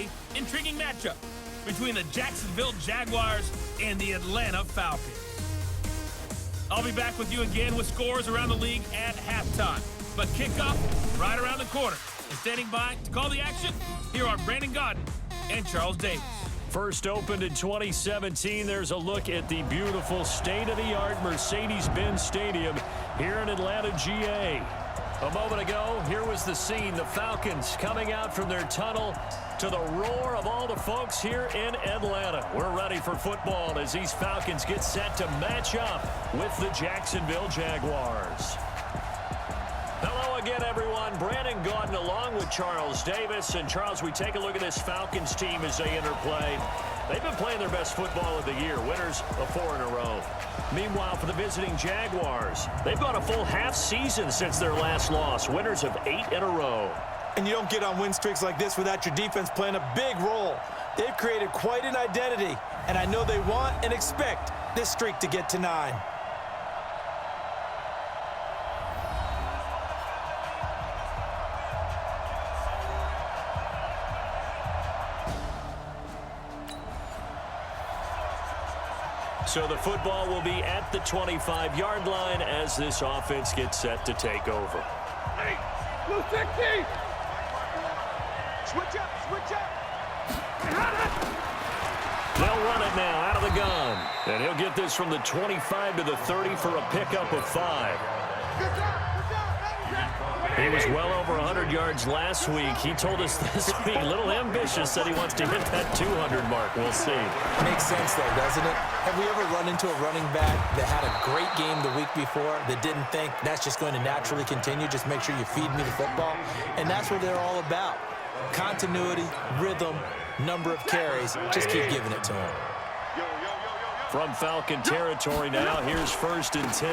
very intriguing matchup between the Jacksonville Jaguars and the Atlanta Falcons. I'll be back with you again with scores around the league at halftime. But kickoff right around the corner. And standing by to call the action, here are Brandon Godden and Charles Davis. First opened in 2017, there's a look at the beautiful state-of-the-art Mercedes-Benz Stadium here in Atlanta, GA. A moment ago, here was the scene. The Falcons coming out from their tunnel to the roar of all the folks here in Atlanta. We're ready for football as these Falcons get set to match up with the Jacksonville Jaguars. Hello again, everyone. Brandon Godden along with Charles Davis. And, Charles, we take a look at this Falcons team as they interplay. They've been playing their best football of the year, winners of 4 in a row. Meanwhile, for the visiting Jaguars, they've gone a full half season since their last loss, winners of 8 in a row. And you don't get on win streaks like this without your defense playing a big role. They've created quite an identity, and I know they want and expect this streak to get to 9. So the football will be at the 25-yard line as this offense gets set to take over. Hey, blue 60! Switch up, switch up! They'll run it now out of the gun. And he'll get this from the 25 to the 30 for a pickup of 5. He was well over 100 yards last week. He told us this week, a little ambitious, said he wants to hit that 200 mark. We'll see. Makes sense, though, doesn't it? Have we ever run into a running back that had a great game the week before that didn't think that's just going to naturally continue? Just make sure you feed me the football. And that's what they're all about. Continuity, rhythm, number of carries. Just keep giving it to him. From Falcon territory now, here's 1st and 10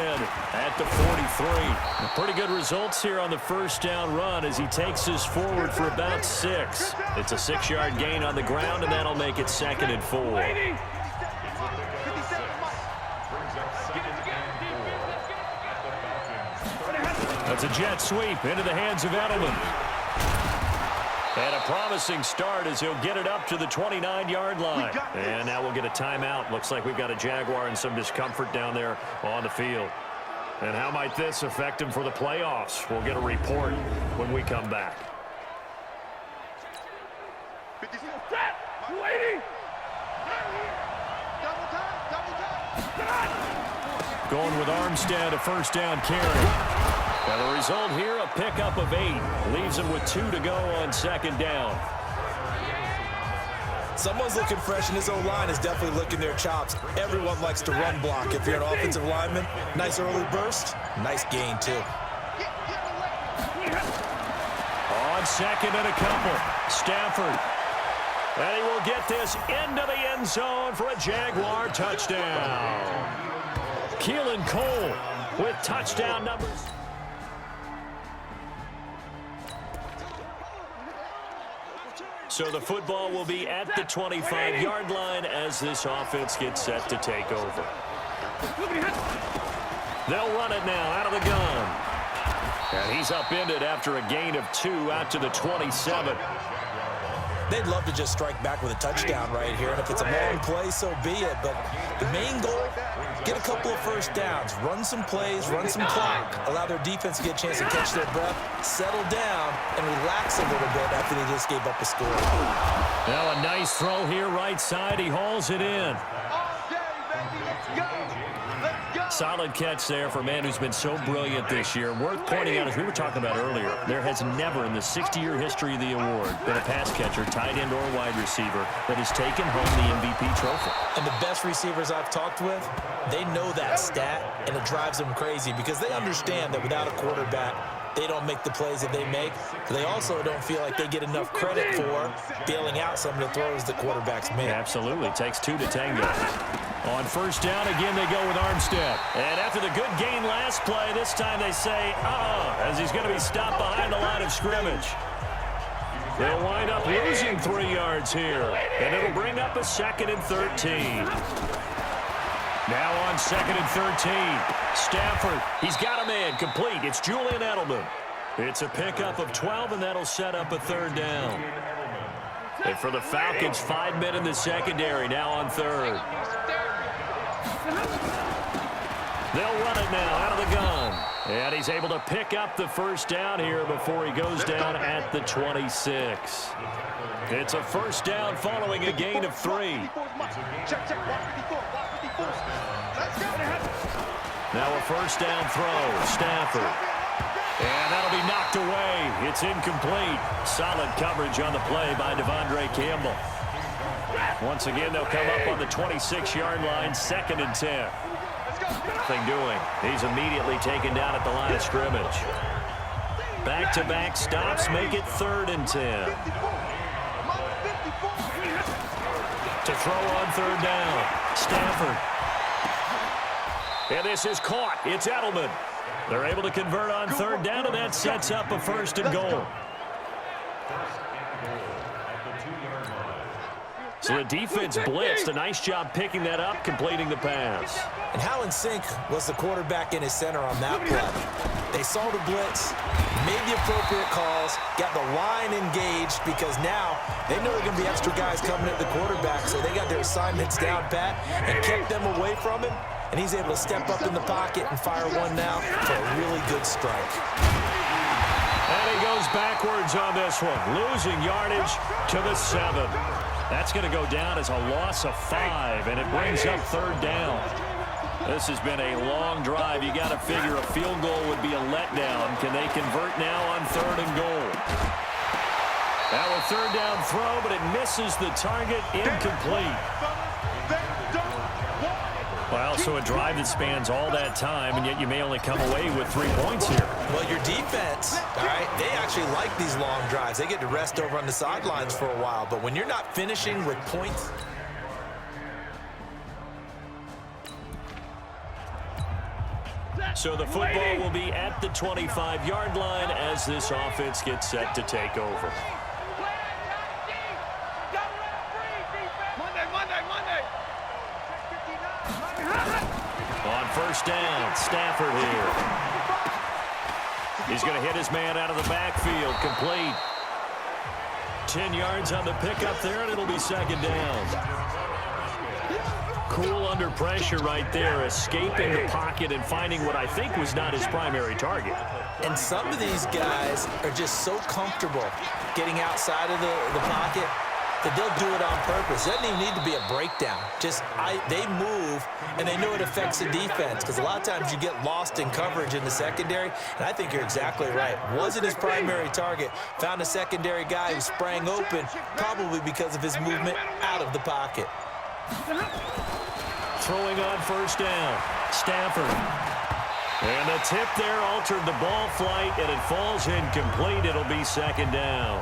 at the 43. Pretty good results here on the first down run as he takes us forward for about 6. It's a 6-yard gain on the ground, and that'll make it 2nd and 4. That's a jet sweep into the hands of Edelman. And a promising start as he'll get it up to the 29-yard line. And now we'll get a timeout. Looks like we've got a Jaguar and some discomfort down there on the field. And how might this affect him for the playoffs? We'll get a report when we come back. Going with Armstead, a first down carry. Now the result here, a pickup of 8. Leaves him with 2 to go on 2nd down. Someone's looking fresh, and his O-line is definitely licking their chops. Everyone likes to run block. If you're an offensive lineman, nice early burst, nice gain, too. On 2nd and a couple, Stafford. And he will get this into the end zone for a Jaguar touchdown. Keelan Cole with touchdown numbers. So the football will be at the 25-yard line as this offense gets set to take over. They'll run it now out of the gun. And he's upended after a gain of 2 out to the 27. They'd love to just strike back with a touchdown right here, and if it's a long play, so be it. But the main goal, get a couple of first downs, run some plays, run some clock, allow their defense to get a chance to catch their breath, settle down, and relax a little bit after they just gave up a score. Now a nice throw here right side. He hauls it in. Solid catch there for a man who's been so brilliant this year. Worth pointing out, as we were talking about earlier, there has never in the 60-year history of the award been a pass catcher, tight end, or wide receiver that has taken home the MVP trophy. And the best receivers I've talked with, they know that stat, and it drives them crazy because they understand that without a quarterback, they don't make the plays that they make. They also don't feel like they get enough credit for bailing out some of the throws the quarterbacks make. Absolutely. It takes 2 to tango. On first down, again, they go with Armstead. And after the good gain last play, this time they say, as he's going to be stopped behind the line of scrimmage. They'll wind up losing 3 yards here. And it'll bring up a 2nd and 13. Now on 2nd and 13. Stafford, he's got a man complete. It's Julian Edelman. It's a pickup of 12, and that'll set up a 3rd down. And for the Falcons, 5 men in the secondary, now on third. They'll run it now out of the gun. And he's able to pick up the first down here before he goes down at the 26. It's a first down following a gain of 3. Now a first down throw, Stafford. And that'll be knocked away. It's incomplete. Solid coverage on the play by Devondre Campbell. Once again, they'll come up on the 26-yard line, 2nd and 10. Nothing doing. He's immediately taken down at the line of scrimmage. Back-to-back stops make it 3rd and 10. To throw on 3rd down, Stafford. And this is caught. It's Edelman. They're able to convert on 3rd down, and that sets up a 1st and goal. So the defense blitzed. A nice job picking that up, completing the pass. And how in sync was the quarterback in his center on that play? They saw the blitz, made the appropriate calls, got the line engaged because now they know there are going to be extra guys coming at the quarterback, so they got their assignments down pat and kept them away from him, and he's able to step up in the pocket and fire one now for a really good strike. And he goes backwards on this one, losing yardage to the 7. That's going to go down as a loss of 5, and it brings up 3rd down. This has been a long drive. You got to figure a field goal would be a letdown. Can they convert now on 3rd and goal? Now a 3rd down throw, but it misses the target, incomplete. Well, so a drive that spans all that time, and yet you may only come away with 3 points here. Well, your defense, all right, they actually like these long drives. They get to rest over on the sidelines for a while, but when you're not finishing with points. So the football will be at the 25-yard line as this offense gets set to take over. On 1st down, Stafford here. He's going to hit his man out of the backfield, complete. 10 yards on the pickup there, and it'll be 2nd down. Cool under pressure right there, escaping the pocket and finding what I think was not his primary target. And some of these guys are just so comfortable getting outside of the pocket that they'll do it on purpose. It doesn't even need to be a breakdown. Just they move, and they know it affects the defense because a lot of times you get lost in coverage in the secondary, and I think you're exactly right. Wasn't his primary target. Found a secondary guy who sprang open, probably because of his movement out of the pocket. Throwing on 1st down, Stafford. And the tip there altered the ball flight, and it falls incomplete. It'll be 2nd down.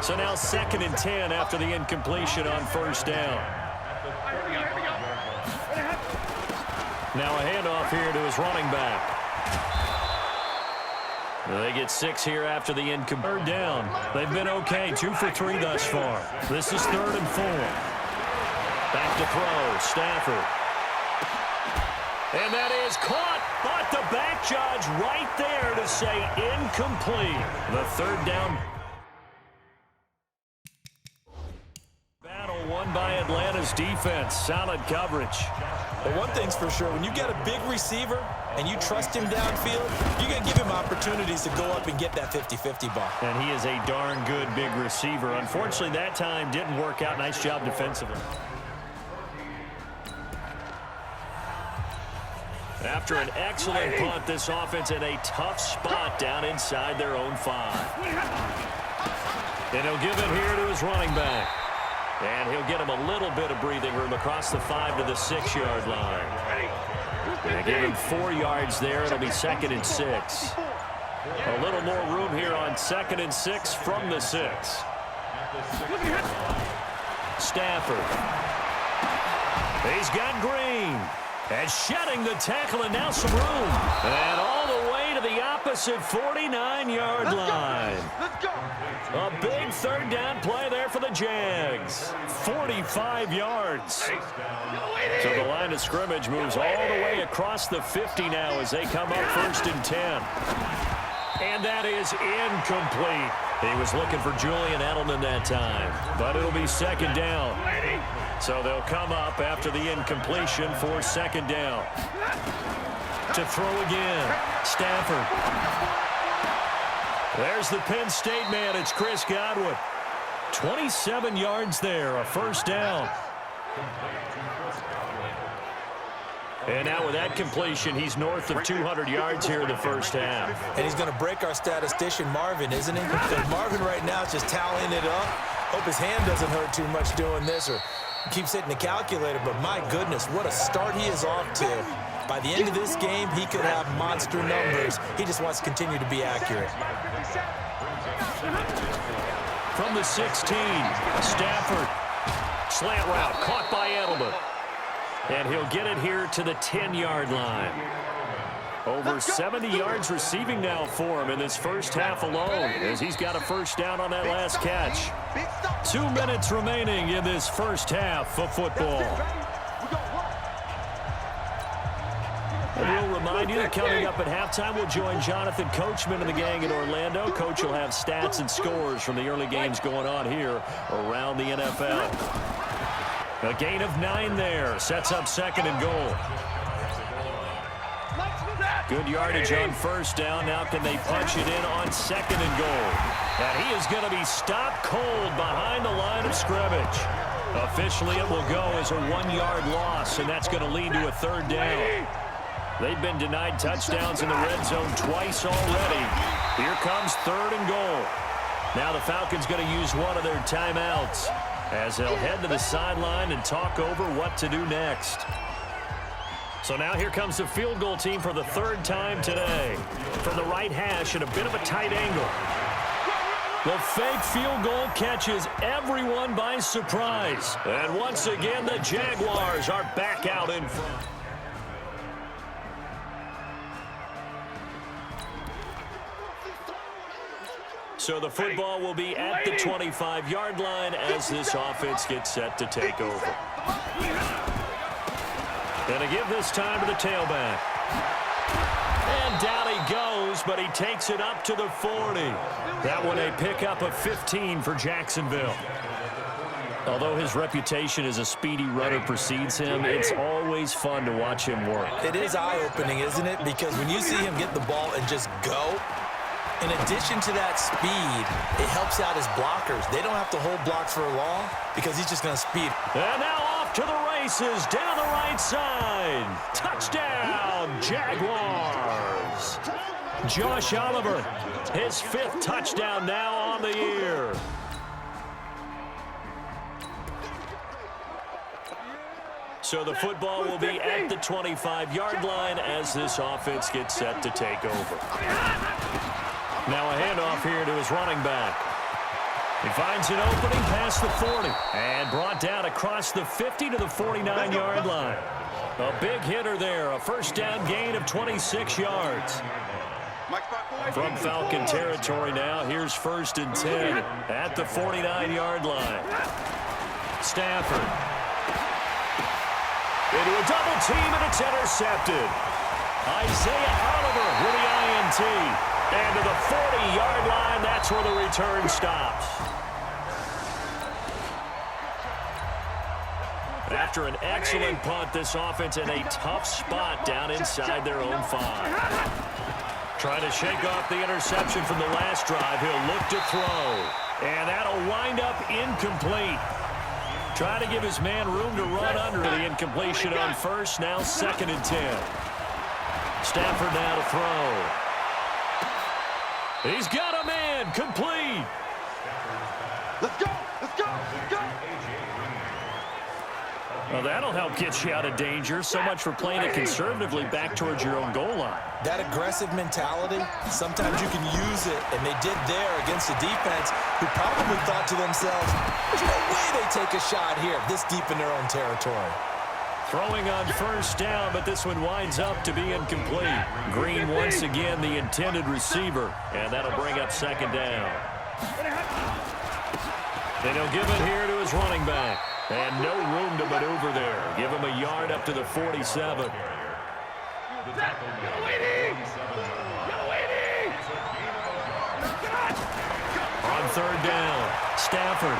So now 2nd and 10 after the incompletion on 1st down. Now a handoff here to his running back. They get 6 here after the incomplete. 3rd down. They've been okay, 2 for 3 thus far. This is 3rd and 4. Back to throw, Stafford. And that is caught, but the back judge right there to say incomplete. The 3rd down. Battle won by Atlanta's defense. Solid coverage. But one thing's for sure, when you get a big receiver and you trust him downfield, you're going to give him opportunities to go up and get that 50-50 ball. And he is a darn good big receiver. Unfortunately, that time didn't work out. Nice job defensively. After an excellent punt, this offense in a tough spot down inside their own 5. And he'll give it here to his running back. And he'll get him a little bit of breathing room across the 5 to the 6-yard line. They give him 4 yards there. It'll be 2nd and 6. A little more room here on 2nd and 6 from the 6. Stafford. He's got Green. And shedding the tackle, and now some room. And all the way to the opposite 49-yard line. Let's go. A big 3rd down play there for the Jags. 45 yards. So the line of scrimmage moves all the way across the 50 now as they come up 1st and 10. And that is incomplete. He was looking for Julian Edelman that time, but it'll be second down. So they'll come up after the incompletion for second down. To throw again, Stafford. There's the Penn State man. It's Chris Godwin. 27 yards there, a first down. And now with that completion, he's north of 200 yards here in the first half. And he's going to break our statistician, Marvin, isn't he? Because Marvin right now is just tallying it up. Hope his hand doesn't hurt too much doing this or keeps hitting the calculator. But my goodness, what a start he is off to. By the end of this game, he could have monster numbers. He just wants to continue to be accurate. From the 16, Stafford. Slant route, caught by Edelman. And he'll get it here to the 10-yard line. Over 70 yards receiving now for him in this first half alone, as he's got a first down on that last catch. 2 minutes remaining in this first half of football. And we'll remind you that coming up at halftime, we'll join Jonathan Coachman and the gang in Orlando. Coach will have stats and scores from the early games going on here around the NFL. A gain of 9 there. Sets up second and goal. Good yardage on first down. Now can they punch it in on second and goal? And he is going to be stopped cold behind the line of scrimmage. Officially, it will go as a 1-yard loss, and that's going to lead to a third down. They've been denied touchdowns in the red zone twice already. Here comes third and goal. Now the Falcons going to use one of their timeouts, as they'll head to the sideline and talk over what to do next. So now here comes the field goal team for the third time today. From the right hash at a bit of a tight angle. The fake field goal catches everyone by surprise. And once again, the Jaguars are back out in front. So the football will be at the 25-yard line as this offense gets set to take over. And to give this time to the tailback. And down he goes, but he takes it up to the 40. That one a pickup of 15 for Jacksonville. Although his reputation as a speedy runner precedes him, it's always fun to watch him work. It is eye-opening, isn't it? Because when you see him get the ball and just go, in addition to that speed, it helps out his blockers. They don't have to hold blocks for long because he's just going to speed. And now off to the races down the right side. Touchdown, Jaguars. Josh Oliver, his 5th touchdown now on the year. So the football will be at the 25-yard line as this offense gets set to take over. Now a handoff here to his running back. He finds an opening past the 40 and brought down across the 50 to the 49-yard line. A big hitter there, a first down gain of 26 yards. From Falcon territory now, here's 1st and 10 at the 49-yard line. Stafford. Into a double team, and it's intercepted. Isaiah Oliver with the INT. And to the 40-yard line, that's where the return stops. After an excellent punt, this offense in a tough spot down inside their own 5. Trying to shake off the interception from the last drive. He'll look to throw. And that'll wind up incomplete. Trying to give his man room to run under the incompletion on first. Now 2nd and 10. Stafford now to throw. He's got a man, complete. Let's go, let's go, let's go. Well, that'll help get you out of danger. So much for playing it conservatively back towards your own goal line. That aggressive mentality, sometimes you can use it, and they did there against the defense, who probably thought to themselves, there's no way they take a shot here this deep in their own territory. Throwing on first down, but this one winds up to be incomplete. Green once again the intended receiver, and that'll bring up 2nd down. Then he'll give it here to his running back. And no room to maneuver there. Give him a yard up to the 47. third down. Stafford.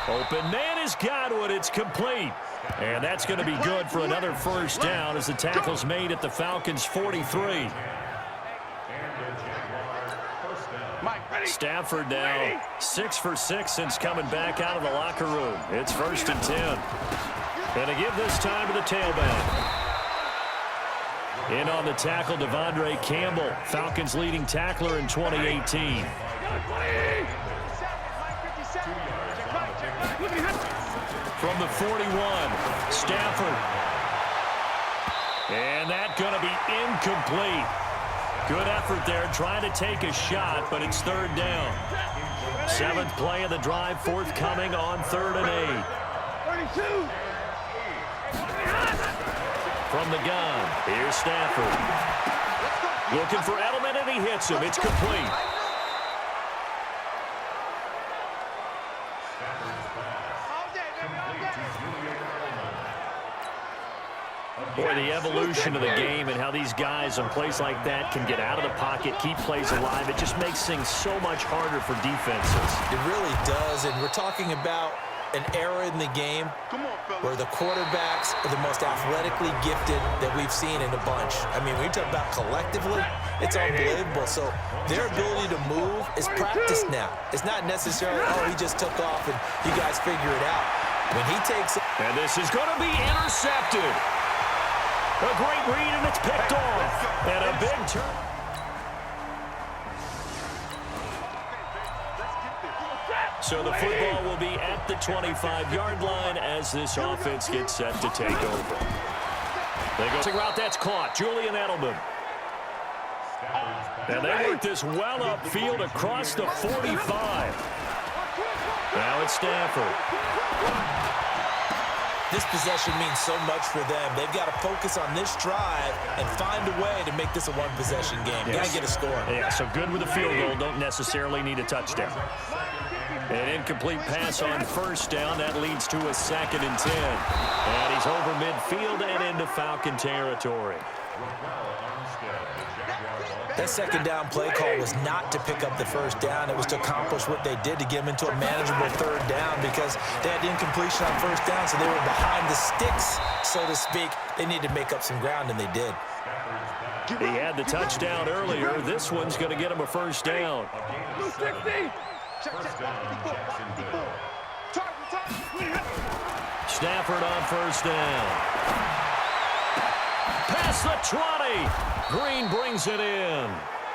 Open man is Godwin. It's complete. And that's going to be good for another first down as the tackle's made at the Falcons' 43. Stafford now 6 for 6 since coming back out of the locker room. It's 1st and 10. And to give this time to the tailback. In on the tackle, Devondre Campbell, Falcons' leading tackler in 2018. From the 41, Stafford. And that's going to be incomplete. Good effort there, trying to take a shot, but it's 3rd down. 7th play of the drive, forthcoming on 3rd and 8. From the gun, here's Stafford. Looking for Edelman, and he hits him. It's complete. Boy, the evolution of the game and how these guys on plays like that can get out of the pocket, keep plays alive, it just makes things so much harder for defenses. It really does, and we're talking about an era in the game where the quarterbacks are the most athletically gifted that we've seen in a bunch. I mean, when you talk about collectively, it's unbelievable. So their ability to move is practiced now. It's not necessarily, oh, he just took off and you guys figure it out. When he takes it. And this is going to be intercepted. A great read, and it's picked off. And a big turn. So the football will be at the 25-yard line as this offense gets set to take over. They go route that's caught. Julian Edelman. And they work this well upfield across the 45. Now it's Stafford. This possession means so much for them. They've got to focus on this drive and find a way to make this a one-possession game. Yes. Got to get a score. Yeah, so good with a field goal. Don't necessarily need a touchdown. An incomplete pass on 1st down. That leads to a 2nd and 10. And he's over midfield and into Falcon territory. That 2nd down play call was not to pick up the 1st down. It was to accomplish what they did to get them into a manageable 3rd down because they had incompletion on 1st down, so they were behind the sticks, so to speak. They needed to make up some ground, and they did. He had the touchdown earlier. This one's going to get him a 1st down. Stafford on 1st down. Past the 20. Green brings it in.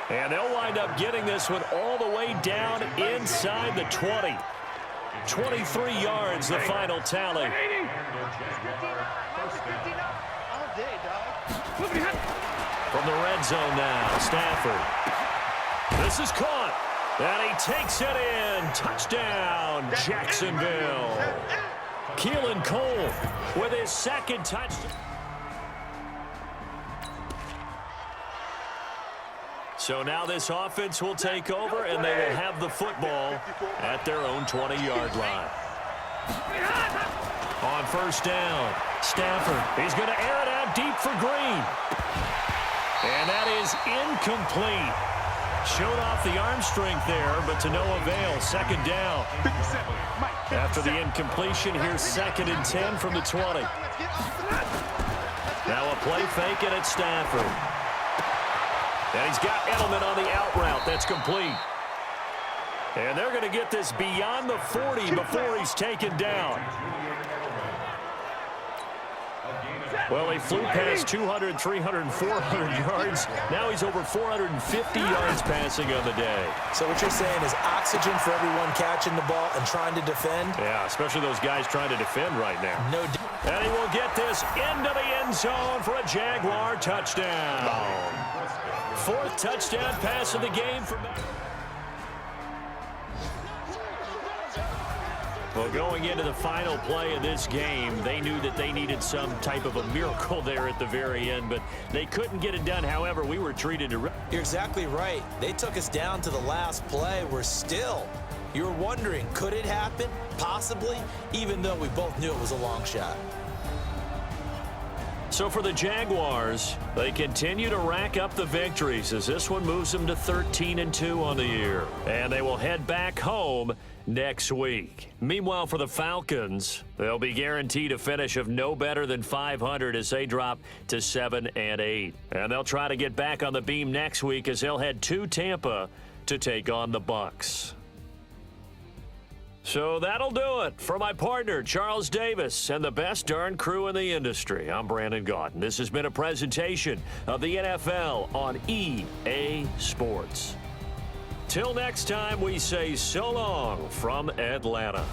And they'll wind up getting this one all the way down inside the 20. 23 yards, the final tally. From the red zone now, Stafford. This is caught. And he takes it in. Touchdown, Jacksonville. Keelan Cole with his 2nd touchdown. So now this offense will take over, and they will have the football at their own 20-yard line. On 1st down, Stafford. He's going to air it out deep for Green. And that is incomplete. Showed off the arm strength there, but to no avail. 2nd down. After the incompletion, here's 2nd and 10 from the 20. Now a play fake, and it's Stafford. And he's got Edelman on the out route. That's complete. And they're going to get this beyond the 40 before he's taken down. Well, he flew past 200, 300, 400 yards. Now he's over 450 yards passing on the day. So what you're saying is oxygen for everyone catching the ball and trying to defend? Yeah, especially those guys trying to defend right now. No. And he will get this into the end zone for a Jaguar touchdown. 4th touchdown pass of the game for. Well, going into the final play of this game, they knew that they needed some type of a miracle there at the very end, but they couldn't get it done. However, we were treated to. You're exactly right. They took us down to the last play. You were wondering, could it happen? Possibly, even though we both knew it was a long shot. So for the Jaguars, they continue to rack up the victories as this one moves them to 13-2 on the year. And they will head back home next week. Meanwhile, for the Falcons, they'll be guaranteed a finish of no better than 500 as they drop to 7-8. And they'll try to get back on the beam next week as they'll head to Tampa to take on the Bucs. So that'll do it. For my partner, Charles Davis, and the best darn crew in the industry, I'm Brandon Gaudin. This has been a presentation of the NFL on EA Sports. Till next time, we say so long from Atlanta.